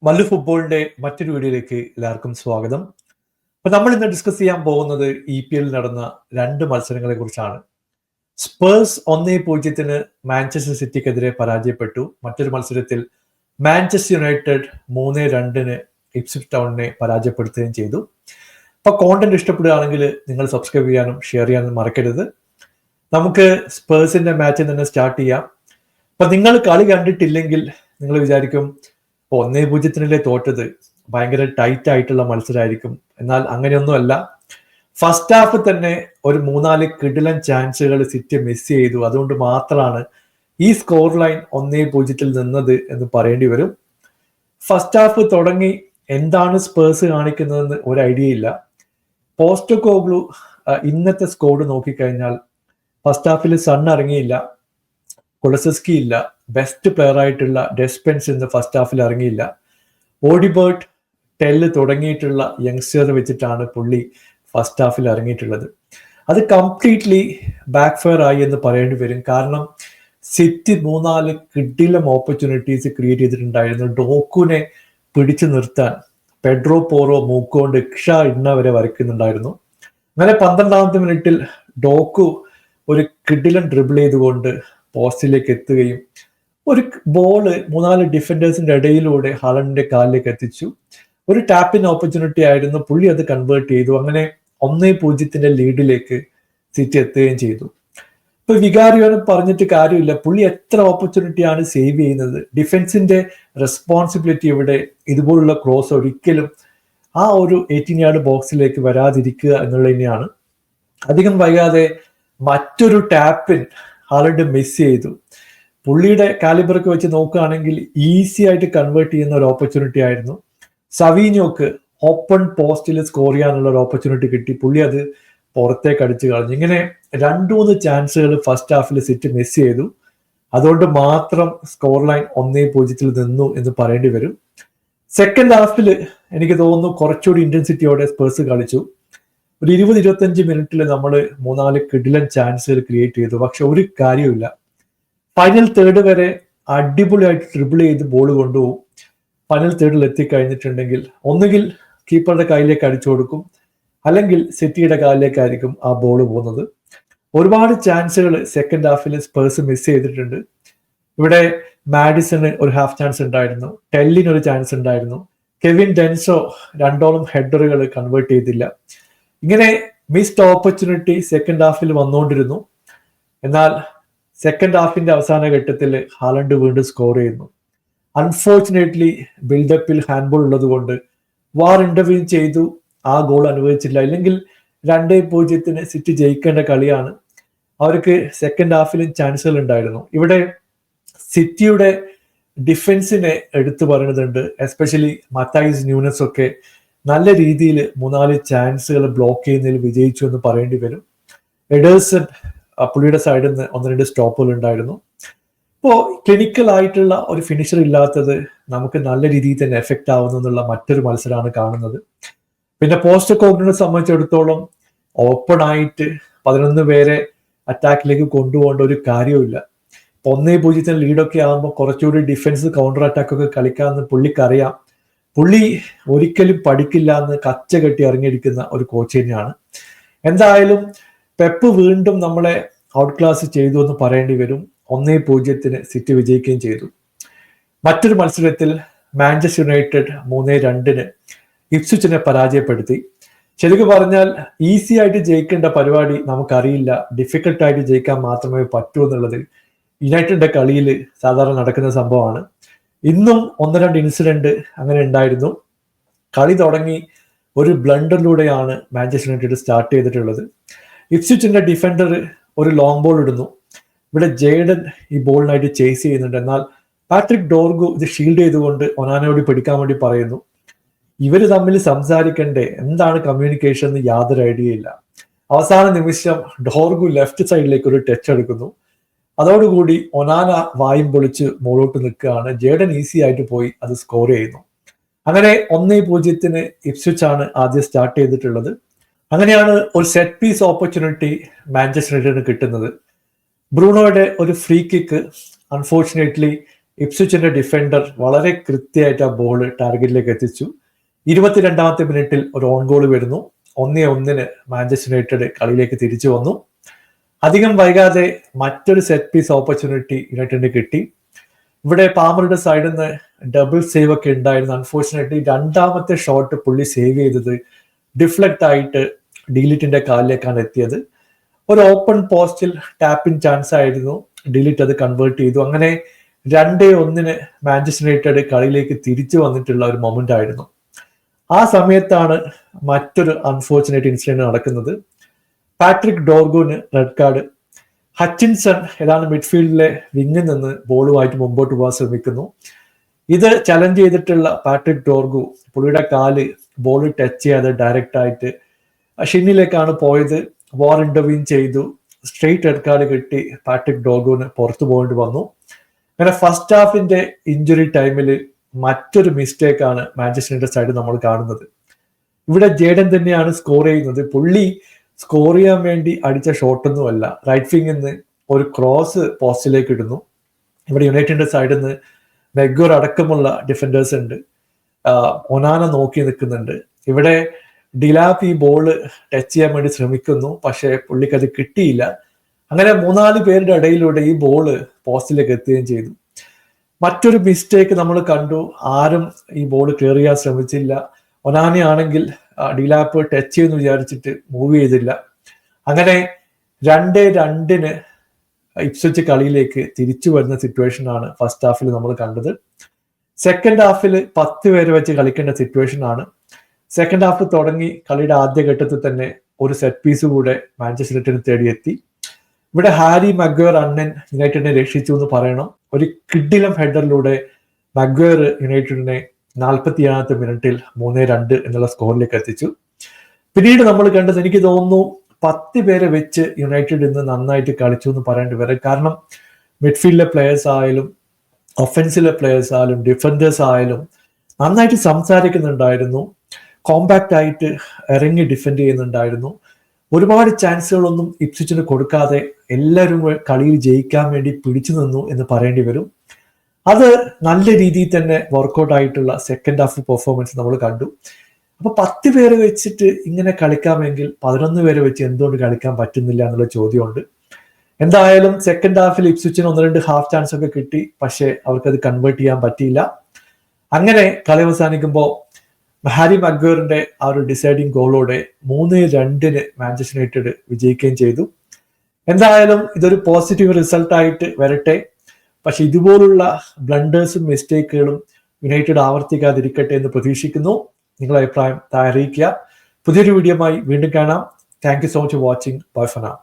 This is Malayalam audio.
മല്ലു ഫുട്ബോളിന്റെ മറ്റൊരു വീഡിയോയിലേക്ക് എല്ലാവർക്കും സ്വാഗതം. അപ്പൊ നമ്മൾ ഇന്ന് ഡിസ്കസ് ചെയ്യാൻ പോകുന്നത് EPL നടന്ന രണ്ട് മത്സരങ്ങളെ കുറിച്ചാണ്. സ്പേഴ്സ് 1-0 മാഞ്ചസ്റ്റർ സിറ്റിക്കെതിരെ പരാജയപ്പെട്ടു. മറ്റൊരു മത്സരത്തിൽ മാഞ്ചസ്റ്റർ യുണൈറ്റഡ് 3-2 ഇപ്സ്വിച്ച് ടൗണിനെ പരാജയപ്പെടുത്തുകയും ചെയ്തു. അപ്പൊ കോണ്ടന്റ് ഇഷ്ടപ്പെടുകയാണെങ്കിൽ നിങ്ങൾ സബ്സ്ക്രൈബ് ചെയ്യാനും ഷെയർ ചെയ്യാനും മറക്കരുത്. നമുക്ക് സ്പേഴ്സിന്റെ മാച്ചിൽ തന്നെ സ്റ്റാർട്ട് ചെയ്യാം. അപ്പൊ നിങ്ങൾ കളി കണ്ടിട്ടില്ലെങ്കിൽ നിങ്ങൾ വിചാരിക്കും 1-0 തോറ്റത് ഭയങ്കര ടൈറ്റ് ആയിട്ടുള്ള മത്സരമായിരിക്കും. എന്നാൽ അങ്ങനെയൊന്നുമല്ല. ഫസ്റ്റ് ഹാഫ് തന്നെ ഒരു 3-4 കിടിലൻ ചാൻസുകൾ സിറ്റി മിസ് ചെയ്തു. അതുകൊണ്ട് മാത്രമാണ് ഈ സ്കോർ ലൈൻ 1-0 നിന്നത് എന്ന് പറയേണ്ടി വരും. ഫസ്റ്റ് ഹാഫ് തുടങ്ങി എന്താണ് സ്പേഴ്സ് കാണിക്കുന്നതെന്ന് ഒരു ഐഡിയ ഇല്ല. പോസ്റ്റോകോഗ്ലു ഇന്നത്തെ സ്കോഡ് നോക്കിക്കഴിഞ്ഞാൽ ഫസ്റ്റ് ഹാഫിൽ സൺ ഇറങ്ങിയില്ല, കുളസസ്കി ഇല്ല, ബെസ്റ്റ് പ്ലെയർ ആയിട്ടുള്ള ഡെസ്പെൻസ് ഇന്ന് ഫസ്റ്റ് ഹാഫിൽ ഇറങ്ങിയില്ല. ഓഡിബേർട്ട്, ടെല്ല് തുടങ്ങിയിട്ടുള്ള യങ്സ്റ്റർ വെച്ചിട്ടാണ് പുള്ളി ഫസ്റ്റ് ഹാഫിൽ ഇറങ്ങിയിട്ടുള്ളത്. അത് കംപ്ലീറ്റ്ലി ബാക്ക് ഫയർ ആയി എന്ന് പറയേണ്ടി വരും. കാരണം സിറ്റി 3-4 കിഡിലം ഓപ്പർച്യൂണിറ്റീസ് ക്രിയേറ്റ് ചെയ്തിട്ടുണ്ടായിരുന്നു. ഡോക്കുനെ പിടിച്ചു നിർത്താൻ പെഡ്രോ പോറോ മൂക്കുകൊണ്ട് ഇക്ഷ ഇണ്ണ വരെ വരയ്ക്കുന്നുണ്ടായിരുന്നു. അങ്ങനെ 12ാമത്തെ മിനിറ്റിൽ ഡോക്കു ഒരു കിഡിലൻ ഡ്രിബിൾ ചെയ്തുകൊണ്ട് പോസ്റ്റിലേക്ക് എത്തുകയും ഒരു ബോള് 3-4 ഡിഫൻഡേഴ്സിന്റെ ഇടയിലൂടെ ഹാലണ്ടിന്റെ കാലിലേക്ക് എത്തിച്ചു. ഒരു ടാപ്പിൻ ഓപ്പർച്യൂണിറ്റി ആയിരുന്നു, പുള്ളി അത് കൺവേർട്ട് ചെയ്തു. അങ്ങനെ 1-0 ലീഡിലേക്ക് സിറ്റി എത്തുകയും ചെയ്തു. ഇപ്പൊ വികാരിയോനെ പറഞ്ഞിട്ട് കാര്യമില്ല, പുള്ളി എത്ര ഓപ്പർച്യൂണിറ്റിയാണ് സേവ് ചെയ്യുന്നത്. ഡിഫൻസിന്റെ റെസ്പോൺസിബിലിറ്റി ഇവിടെ ഇതുപോലുള്ള ക്രോസ് ഒരിക്കലും ആ ഒരു 18 യാർഡ് ബോക്സിലേക്ക് വരാതിരിക്കുക എന്നുള്ളത് തന്നെയാണ്. അധികം വൈകാതെ മറ്റൊരു ടാപ്പിൻ ഹാലണ്ട് മിസ് ചെയ്തു. പുള്ളിയുടെ കാലിബറൊക്കെ വെച്ച് നോക്കുകയാണെങ്കിൽ ഈസി ആയിട്ട് കൺവേർട്ട് ചെയ്യുന്ന ഒരു ഓപ്പർച്യൂണിറ്റി ആയിരുന്നു. സവീഞ്ഞോക്ക് ഓപ്പൺ പോസ്റ്റിൽ സ്കോർ ചെയ്യാനുള്ള ഒരു ഓപ്പർച്യൂണിറ്റി കിട്ടി, പുള്ളി അത് പുറത്തേക്ക് അടിച്ചു കളഞ്ഞു. ഇങ്ങനെ 2-3 ചാൻസുകൾ ഫസ്റ്റ് ഹാഫിൽ സിറ്റി മിസ് ചെയ്തു. അതുകൊണ്ട് മാത്രം സ്കോർ ലൈൻ 1-0 നിന്നു എന്ന് പറയേണ്ടി വരും. സെക്കൻഡ് ഹാഫിൽ എനിക്ക് തോന്നുന്നു കുറച്ചുകൂടി ഇന്റൻസിറ്റിയോടെ സ്പേഴ്സ് കളിച്ചു. ഒരു 20-25 മിനിറ്റിൽ നമ്മൾ 3-4 കിഡിലൻ ചാൻസുകൾ ക്രിയേറ്റ് ചെയ്തു. പക്ഷെ ഒരു കാര്യമില്ല, ഫൈനൽ തേർഡ് വരെ അടിപൊളിയായിട്ട് ട്രിബിൾ ചെയ്ത് ബോൾ കൊണ്ടുപോകും. ഫൈനൽ തേർഡിൽ എത്തിക്കഴിഞ്ഞിട്ടുണ്ടെങ്കിൽ ഒന്നുകിൽ കീപ്പറുടെ കയ്യിലേക്ക് അടിച്ചു കൊടുക്കും, അല്ലെങ്കിൽ സിറ്റിയുടെ കാലിലേക്കായിരിക്കും ആ ബോൾ പോകുന്നത്. ഒരുപാട് ചാൻസുകൾ സെക്കൻഡ് ഹാഫിൽ സ്പേഴ്സ് മിസ് ചെയ്തിട്ടുണ്ട്. ഇവിടെ മാഡിസണ് ഒരു ഹാഫ് ചാൻസ് ഉണ്ടായിരുന്നു, ടെല്ലിന് ഒരു ചാൻസ് ഉണ്ടായിരുന്നു, കെവിൻ ഡെൻസോ 2 ഹെഡറുകൾ കൺവേർട്ട് ചെയ്തില്ല. ഇങ്ങനെ മിസ്ഡ് ഓപ്പർച്യൂണിറ്റി സെക്കൻഡ് ഹാഫിൽ വന്നുകൊണ്ടിരുന്നു. എന്നാൽ സെക്കൻഡ് ഹാഫിന്റെ അവസാന ഘട്ടത്തിൽ ഹാലണ്ട് വീണ്ടും സ്കോർ ചെയ്യുന്നു. അൺഫോർച്ചുനേറ്റ്ലി ബിൽഡപ്പിൽ ഹാൻഡ്ബോൾ ഉള്ളത് കൊണ്ട് വാർ ഇന്റർവ്യൂ ചെയ്തു, ആ ഗോൾ അനുവദിച്ചില്ല. ഇല്ലെങ്കിൽ 2-0 സിറ്റി ജയിക്കേണ്ട കളിയാണ്. അവർക്ക് സെക്കൻഡ് ഹാഫിലും ചാൻസുകൾ ഉണ്ടായിരുന്നു. ഇവിടെ സിറ്റിയുടെ ഡിഫൻസിനെ എടുത്തു പറയുന്നുണ്ട്. എസ്പെഷ്യലി മത്തായിസ് ന്യൂനസ് ഒക്കെ നല്ല രീതിയിൽ 3-4 ചാൻസുകൾ ബ്ലോക്ക് ചെയ്യുന്നതിൽ വിജയിച്ചു എന്ന് പറയേണ്ടി വരും. എഡേഴ്സൺ പുള്ളിയുടെ സൈഡിൽ നിന്ന് 1-2 സ്റ്റോപ്പുകൾ ഉണ്ടായിരുന്നു. ഇപ്പോൾ ക്ലിനിക്കൽ ആയിട്ടുള്ള ഒരു ഫിനിഷർ ഇല്ലാത്തത് നമുക്ക് നല്ല രീതിയിൽ തന്നെ എഫക്റ്റ് ആവുന്നു എന്നുള്ള മറ്റൊരു മത്സരമാണ് കാണുന്നത്. പിന്നെ പോസ്റ്റോകോഗ്ലുവിനെ സംബന്ധിച്ചിടത്തോളം ഓപ്പൺ ആയിട്ട് 11 പേരെ അറ്റാക്കിലേക്ക് കൊണ്ടുപോകേണ്ട ഒരു കാര്യവുമില്ല. 1-0 ലീഡൊക്കെ ആകുമ്പോൾ കുറച്ചുകൂടി ഡിഫൻസ് കൗണ്ടർ അറ്റാക്ക് ഒക്കെ കളിക്കാമെന്ന് പുള്ളിക്കറിയാം. പുള്ളി ഒരിക്കലും പഠിക്കില്ല എന്ന് കച്ച കെട്ടി ഇറങ്ങിയിരിക്കുന്ന ഒരു കോച്ച് തന്നെയാണ്. എന്തായാലും പെപ്പ് വീണ്ടും നമ്മളെ ഔട്ട് ക്ലാസ് ചെയ്തു എന്ന് പറയേണ്ടി വരും. 1-0 സിറ്റി വിജയിക്കുകയും ചെയ്തു. മറ്റൊരു മത്സരത്തിൽ മാഞ്ചസ്റ്റർ യുണൈറ്റഡ് 3-2 ഇപ്സ്വിച്ചിനെ പരാജയപ്പെടുത്തി. ശരിക്കും പറഞ്ഞാൽ ഈസി ആയിട്ട് ജയിക്കേണ്ട പരിപാടി നമുക്കറിയില്ല, ഡിഫിക്കൽട്ടായിട്ട് ജയിക്കാൻ മാത്രമേ പറ്റൂ എന്നുള്ളത് യുണൈറ്റഡിന്റെ കളിയിൽ സാധാരണ നടക്കുന്ന സംഭവമാണ്. ഇന്നും 1-2 ഇൻസിഡന്റ് അങ്ങനെ ഉണ്ടായിരുന്നു. കളി തുടങ്ങി ഒരു ബ്ലണ്ടറിലൂടെയാണ് മാഞ്ചസ്റ്റർ യുണൈറ്റഡ് സ്റ്റാർട്ട് ചെയ്തിട്ടുള്ളത്. ഇപ്സ്വിച്ചിന്റെ ഡിഫൻഡർ ഒരു ലോങ് ബോൾ ഇടുന്നു. ഇവിടെ ജേഡൻ ഈ ബോളിനായിട്ട് ചേസ് ചെയ്യുന്നുണ്ട്. എന്നാൽ പാട്രിക് ഡോർഗു ഇത് ഷീൽഡ് ചെയ്തുകൊണ്ട് ഒനാനോട് പിടിക്കാൻ വേണ്ടി പറയുന്നു. ഇവര് തമ്മിൽ സംസാരിക്കണ്ടേ, എന്താണ് കമ്മ്യൂണിക്കേഷൻ എന്ന് യാതൊരു ഐഡിയ ഇല്ല. അവസാന നിമിഷം ഡോർഗു ലെഫ്റ്റ് സൈഡിലേക്ക് ഒരു ടച്ച് എടുക്കുന്നു. അതോടുകൂടി ഒനാന വായും പൊളിച്ച് മുകളോട്ട് നിൽക്കുകയാണ്. ജേഡൻ ഈസി ആയിട്ട് പോയി അത് സ്കോർ ചെയ്യുന്നു. അങ്ങനെ 1-0 ഇപ്സ്വിച്ച് ആണ് ആദ്യം സ്റ്റാർട്ട് ചെയ്തിട്ടുള്ളത്. അങ്ങനെയാണ് ഒരു സെറ്റ് പീസ് ഓപ്പർച്യൂണിറ്റി മാഞ്ചസ്റ്റർ യുണൈറ്റഡിന് കിട്ടുന്നത്. ബ്രൂണോയുടെ ഒരു ഫ്രീ കിക്ക് അൺഫോർച്ചുനേറ്റ്ലി ഇപ്സ്വിച്ചിന്റെ ഡിഫൻഡർ വളരെ കൃത്യമായിട്ട് ആ ബോൾ ടാർഗറ്റിലേക്ക് എത്തിച്ചു. 22ാമത്തെ മിനിറ്റിൽ ഒരു ഓൺ ഗോൾ വരുന്നു. 1-1 മാഞ്ചസ്റ്റർ യുണൈറ്റഡ് കളിയിലേക്ക് തിരിച്ചു വന്നു. അധികം വൈകാതെ മറ്റൊരു സെറ്റ് പീസ് ഓപ്പർച്യൂണിറ്റി യുണൈറ്റഡിന് കിട്ടി. ഇവിടെ പാമറുടെ സൈഡിൽ നിന്ന് ഡബിൾ സേവ് ഒക്കെ ഉണ്ടായിരുന്നു. അൺഫോർച്ചുനേറ്റ്ലി 2ാമത്തെ ഷോട്ട് പുള്ളി സേവ് ചെയ്തത് ഡിഫ്ലക്റ്റ് ആയിട്ട് ഡിലീറ്റിന്റെ കാലിലേക്കാണ് എത്തിയത്. ഒരു ഓപ്പൺ പോസ്റ്റിൽ ടാപ്പിൻ ചാൻസ് ആയിരുന്നു. ഡിലീറ്റ് അത് കൺവേർട്ട് ചെയ്തു. അങ്ങനെ 2-1 മാഞ്ചസ്റ്റർ യുണൈറ്റഡ് കളിയിലേക്ക് തിരിച്ചു വന്നിട്ടുള്ള ഒരു മൊമെന്റ് ആയിരുന്നു. ആ സമയത്താണ് മറ്റൊരു അൺഫോർച്ചുനേറ്റ് ഇൻസിഡന്റ് നടക്കുന്നത്. പാട്രിക് ഡോർഗുവിന് റെഡ് കാർഡ്. ഹച്ചിൻസൺ ഏതാണ് മിഡ്ഫീൽഡിലെ വിങ്ങിൽ നിന്ന് ബോളുമായിട്ട് മുമ്പോട്ട് പോകാൻ ശ്രമിക്കുന്നു. ഇത് ചലഞ്ച് ചെയ്തിട്ടുള്ള പാട്രിക് ഡോർഗു പുള്ളിയുടെ കാല് ബോൾ ടച്ച് ചെയ്യാതെ ഡയറക്റ്റ് ആയിട്ട് ഷിന്നിലേക്കാണ് പോയത്. വാർ ഇന്റർവ്യൂ ചെയ്തു. സ്ട്രെയിറ്റ് റെഡ് കാർഡ് കിട്ടി. പാട്രിക് ഡോർഗുവിന് പുറത്തു പോകേണ്ടി വന്നു. അങ്ങനെ ഫസ്റ്റ് ഹാഫിന്റെ ഇഞ്ചുറി ടൈമിൽ മറ്റൊരു മിസ്റ്റേക്ക് ആണ് മാഞ്ചസ്റ്റർ സൈഡ് നമ്മൾ കാണുന്നത്. ഇവിടെ ജേഡൻ തന്നെയാണ് സ്കോർ ചെയ്യുന്നത്. പുള്ളി സ്കോർ ചെയ്യാൻ വേണ്ടി അടിച്ച ഷോട്ടൊന്നുമല്ല. റൈറ്റ് വിങ്ങിൽ നിന്ന് ഒരു ക്രോസ് പോസ്റ്റിലേക്ക് ഇടുന്നു. ഇവിടെ യുണൈറ്റഡിന്റെ സൈഡിൽ നിന്ന് മെഗ്വർ അടക്കമുള്ള ഡിഫൻഡേഴ്സ് ഉണ്ട്. ഒനാന നോക്കി നിൽക്കുന്നുണ്ട്. ഇവിടെ ഡിലാപ്പ് ഈ ബോൾ ടച്ച് ചെയ്യാൻ വേണ്ടി ശ്രമിക്കുന്നു. പക്ഷെ പുള്ളിക്ക് അത് കിട്ടിയില്ല. അങ്ങനെ 3-4 പേരുടെ ഇടയിലൂടെ ഈ ബോള് പോസ്റ്റിലേക്ക് എത്തുകയും ചെയ്തു. മറ്റൊരു മിസ്റ്റേക്ക് നമ്മൾ കണ്ടു. ആരും ഈ ബോൾ ക്ലിയർ ചെയ്യാൻ ശ്രമിച്ചില്ല. ഒനാനയാണെങ്കിൽ ഡിലാപ്പ് ടച്ച് ചെയ്യുമെന്ന് വിചാരിച്ചിട്ട് മൂവ് ചെയ്തില്ല. അങ്ങനെ 2-2 ഇപ്സ്വിച്ച് കളിയിലേക്ക് തിരിച്ചു വരുന്ന സിറ്റുവേഷൻ ആണ് ഫസ്റ്റ് ഹാഫിൽ നമ്മൾ കണ്ടത്. സെക്കൻഡ് ഹാഫിൽ 10 പേര് വെച്ച് കളിക്കേണ്ട സിറ്റുവേഷൻ ആണ്. സെക്കൻഡ് ഹാഫ് തുടങ്ങി കളിയുടെ ആദ്യ ഘട്ടത്തിൽ തന്നെ ഒരു സെറ്റ് പീസ് കൂടെ മാഞ്ചസ്റ്റർ യുണൈറ്റഡിന് തേടിയെത്തി. ഇവിടെ ഹാരി മഗ്വയർ അണ്ണൻ യുണൈറ്റഡിനെ രക്ഷിച്ചു എന്ന് പറയണം. ഒരു കിഡിലം ഹെഡറിലൂടെ മഗ്വയർ യുണൈറ്റഡിനെ 47ാമത്തെ മിനിറ്റിൽ 3-2 എന്നുള്ള സ്കോറിലേക്ക് എത്തിച്ചു. പിന്നീട് നമ്മൾ കണ്ടത്, എനിക്ക് തോന്നുന്നു 10 പേരെ വെച്ച് യുണൈറ്റഡ് ഇന്ന് നന്നായിട്ട് കളിച്ചു എന്ന് പറയേണ്ടി വരും. കാരണം മിഡ്ഫീൽഡിലെ പ്ലേയേഴ്സ് ആയാലും ഒഫൻസിലെ പ്ലേയേഴ്സ് ആയാലും ഡിഫൻഡേഴ്സ് ആയാലും നന്നായിട്ട് സംസാരിക്കുന്നുണ്ടായിരുന്നു. കോമ്പാക്റ്റ് ആയിട്ട് ഇറങ്ങി ഡിഫെൻഡ് ചെയ്യുന്നുണ്ടായിരുന്നു. ഒരുപാട് ചാൻസുകളൊന്നും ഇപ്സ്വിച്ചിന് കൊടുക്കാതെ എല്ലാവരും കളിയിൽ ജയിക്കാൻ വേണ്ടി പിടിച്ചു നിന്നു എന്ന് പറയേണ്ടി വരും. അത് നല്ല രീതിയിൽ തന്നെ വർക്കൗട്ട് ആയിട്ടുള്ള സെക്കൻഡ് ഹാഫ് പെർഫോമൻസ് നമ്മൾ കണ്ടു. അപ്പൊ 10 പേര് വെച്ചിട്ട് ഇങ്ങനെ കളിക്കാമെങ്കിൽ 11 പേരെ വെച്ച് എന്തുകൊണ്ട് കളിക്കാൻ പറ്റുന്നില്ല എന്നുള്ള ചോദ്യമുണ്ട്. എന്തായാലും സെക്കൻഡ് ഹാഫിൽ ഇപ്സ്വിച്ചിന് 1-2 ഹാഫ് ചാൻസ് ഒക്കെ കിട്ടി. പക്ഷെ അവർക്കത് കൺവേർട്ട് ചെയ്യാൻ പറ്റിയില്ല. അങ്ങനെ കളി അവസാനിക്കുമ്പോൾ ഹാരി മഗ്വയറിന്റെ ആ ഒരു ഡിസൈഡിങ് ഗോളോടെ 3-2 മാഞ്ചസ്റ്റർ യുണൈറ്റഡ് വിജയിക്കുകയും ചെയ്തു. എന്തായാലും ഇതൊരു പോസിറ്റീവ് റിസൾട്ട് ആയിട്ട് വരട്ടെ. പക്ഷെ ഇതുപോലുള്ള ബ്ലണ്ടേഴ്സും മിസ്റ്റേക്കുകളും യുണൈറ്റഡ് ആവർത്തിക്കാതിരിക്കട്ടെ എന്ന് പ്രതീക്ഷിക്കുന്നു. നിങ്ങളുടെ അഭിപ്രായം താഴെ അറിയിക്കുക. പുതിയൊരു വീഡിയോയുമായി വീണ്ടും കാണാം. Thank you so much for watching. Bye for now.